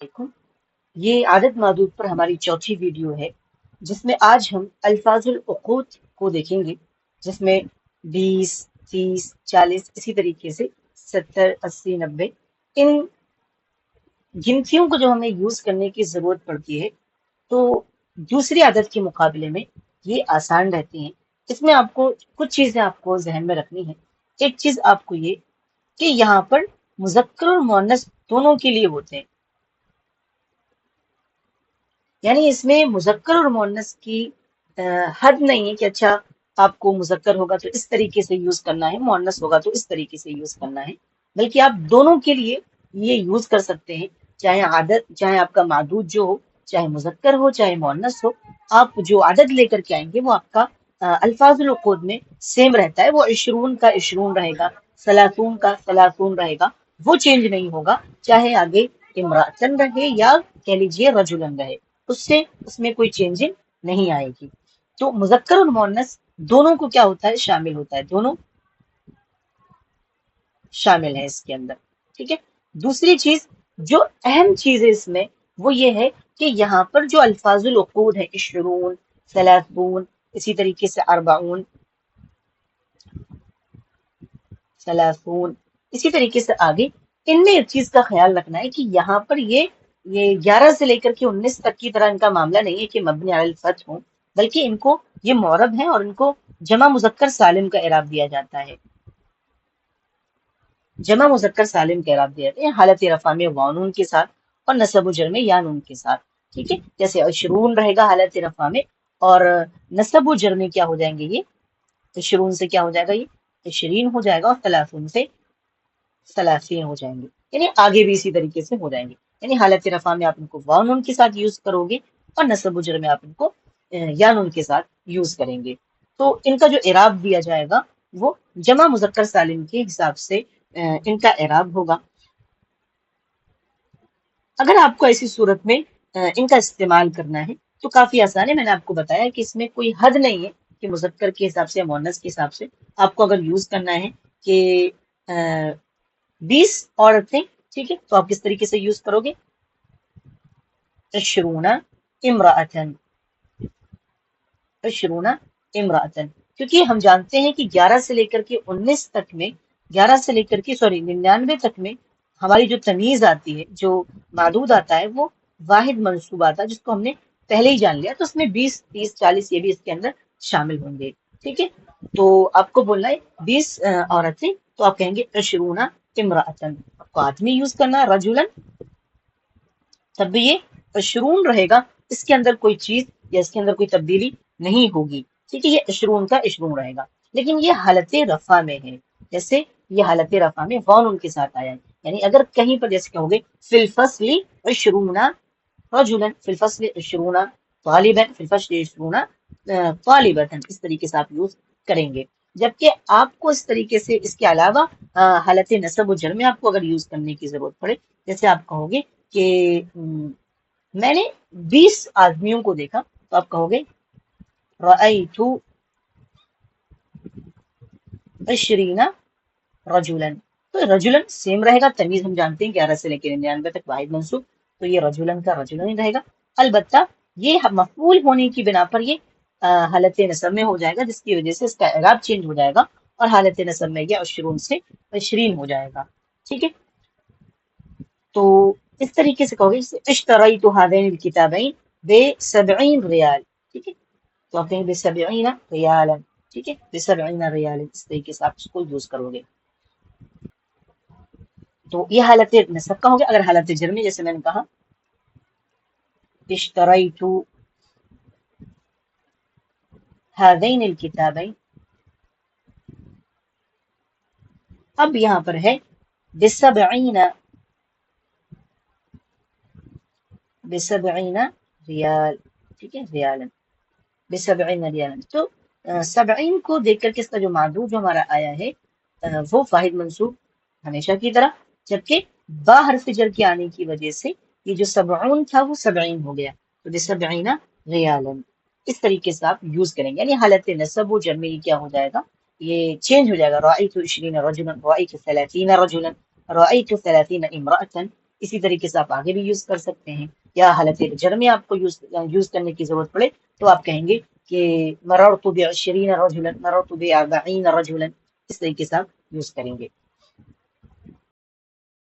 علیکم، یہ عادت معدود پر ہماری چوتھی ویڈیو ہے جس میں آج ہم الفاظ العقود کو دیکھیں گے، جس میں 20، 30، 40 اسی طریقے سے 70، 80، 90 ان گنتیوں کو جو ہمیں یوز کرنے کی ضرورت پڑتی ہے تو دوسری عادت کے مقابلے میں یہ آسان رہتی ہیں۔ اس میں آپ کو کچھ چیزیں آپ کو ذہن میں رکھنی ہے۔ ایک چیز آپ کو یہ کہ یہاں پر مذکر اور مؤنث دونوں کے لیے ہوتے ہیں، یعنی اس میں مذکر اور مؤنث کی حد نہیں ہے کہ اچھا آپ کو مذکر ہوگا تو اس طریقے سے یوز کرنا ہے، مؤنث ہوگا تو اس طریقے سے یوز کرنا ہے، بلکہ آپ دونوں کے لیے یہ یوز کر سکتے ہیں۔ چاہے عادت، چاہے آپ کا معدود جو ہو، چاہے مذکر ہو چاہے مؤنث ہو، آپ جو عدد لے کر کے آئیں گے وہ آپ کا الفاظ العقود میں سیم رہتا ہے۔ وہ 20 کا 20 رہے گا، 30 کا 30 رہے گا، وہ چینج نہیں ہوگا، چاہے آگے امراطن رہے یا کہہ لیجیے رجلن رہے، اس میں کوئی چینجنگ نہیں آئے گی۔ تو مذکر اور مؤنث دونوں کو کیا ہوتا ہے؟ شامل ہوتا ہے، دونوں شامل ہے اس کے اندر، ٹھیک ہے۔ دوسری چیز جو اہم چیز ہے اس میں وہ یہ ہے کہ یہاں پر جو الفاظ العقود ہے، 20، 30، اسی طریقے سے 40، 30، اسی طریقے سے آگے، ان میں ایک چیز کا خیال رکھنا ہے کہ یہاں پر یہ 11 سے لے کر کے 19 تک کی طرح ان کا معاملہ نہیں ہے کہ مبنی علی الفتح ہوں، بلکہ ان کو یہ معرب ہیں اور ان کو جمع مذکر سالم کا اعراب دیا جاتا ہے، جمع مذکر سالم کا اعراب دیا جاتا ہے حالت رفع میں واو نون کے ساتھ اور نصب و جر میں یا نون کے ساتھ، ٹھیک ہے۔ جیسے 20 رہے گا حالت رفع میں، اور نصب و جر میں کیا ہو جائیں گے؟ یہ 20 سے کیا ہو جائے گا؟ یہ 20 ہو جائے گا، اور 30 سے 30 ہو جائیں گے، یعنی آگے بھی اسی طریقے سے ہو جائیں گے۔ یعنی حالت رفع میں آپ ان کو واو نون کے ساتھ یوز کرو گے، اور نصب و جر میں آپ ان کو یا نون کے ساتھ یوز کریں گے، تو ان کا جو اعراب دیا جائے گا وہ جمع مذکر سالم کے حساب سے ان کا اعراب ہوگا۔ اگر آپ کو ایسی صورت میں ان کا استعمال کرنا ہے تو کافی آسان ہے۔ میں نے آپ کو بتایا کہ اس میں کوئی حد نہیں ہے کہ مذکر کے حساب سے یا مؤنث کے حساب سے آپ کو اگر یوز کرنا ہے کہ 20 عورتیں، ٹھیک ہے، تو آپ کس طریقے سے یوز کرو گے؟ 20 امرأتن، 20 امرأتن، کیونکہ ہم جانتے ہیں کہ 11 سے لے کر کے 19 تک میں، 11 سے لے کر کے 99 تک میں ہماری جو تمیز آتی ہے، جو معدود آتا ہے، وہ واحد منصوب آتا ہے، جس کو ہم نے پہلے ہی جان لیا، تو اس میں 20، 30، 40 یہ بھی اس کے اندر شامل ہوں گے، ٹھیک ہے۔ تو آپ کو بولنا ہے 20 عورتیں، تو آپ کہیں گے 20 امرأتن۔ آپ کو آدمی یوز کرنا ہے رجلن، تب بھی یہ 20 رہے گا، اس کے اندر کوئی چیز یا اس کے اندر کوئی تبدیلی نہیں ہوگی، ٹھیک ہے۔ یہ 20 کا 20 رہے گا، لیکن یہ حالت رفع میں ہے، جیسے یہ حالت رفع میں واو ان کے ساتھ آیا ہے، یعنی اگر کہیں پر جیسے کہو گے فی الفصل 20 رجلا، فی الفصل 20 طالبا، فی الفصل 20 طالبة، اس طریقے سے آپ یوز کریں گے۔ جبکہ آپ کو اس طریقے سے اس کے علاوہ حالت نصب و جر میں آپ کو اگر یوز کرنے کی ضرورت پڑے، جیسے آپ کہو گے کہ میں نے 20 آدمیوں کو دیکھا، تو آپ کہو گے رأیت 20 رجلا، تو رجلن سیم رہے گا، تمیز ہم جانتے ہیں 11 سے لے کے 99 تک واحد منصوب، تو یہ رجلن کا رجلن ہی رہے گا۔ البتہ یہ مفعول ہونے کی بنا پر یہ حالت نصب میں ہو جائے گا، جس کی وجہ سے اس کا اعراب چینج ہو جائے گا، اور حالت نصب میں یہ 20 سے 20 ہو جائے گا، ٹھیک ہے۔ تو اس طریقے سے کہو گے اشتریت هذین الکتابین ب70 ریال، ٹھیک ہے، تو آپ کہیں گے ب70 ریالا، ٹھیک ہے، ب70 ریال، اس طریقے سے آپ اس کو یوز کرو گے۔ تو یہ حالت نصب کا ہو گیا۔ اگر حالت جر میں جیسے میں نے کہا اشتریت هذین الکتابین، اب یہاں پر ہے ب70 ریال، ٹھیک ہے، ریالا ب70 ریالا، تو 70 کو دیکھ کر کے اس کا جو معدود جو ہمارا آیا ہے وہ واحد منصوب ہمیشہ کی طرح، جبکہ با حرف جر کے آنے کی وجہ سے یہ جو 70 تھا وہ 70 ہو گیا، تو ب70 ریالا، اس طریقے سے آپ یوز کریں گے۔ یعنی حالت نصب و جر میں یہ کیا ہو جائے گا؟ یہ چینج ہو جائے گا۔ رأیت 20 رجلا، رأیت 30 رجلا، رأیت 30 امرأة، اسی طریقے سے آپ آگے بھی یوز کر سکتے ہیں، یا حالت جر میں آپ کو یوز کرنے کی ضرورت پڑے تو آپ کہیں گے کہ مررت ب20 رجلا، مررت ب40 رجلا، اس طریقے سے آپ یوز کریں گے۔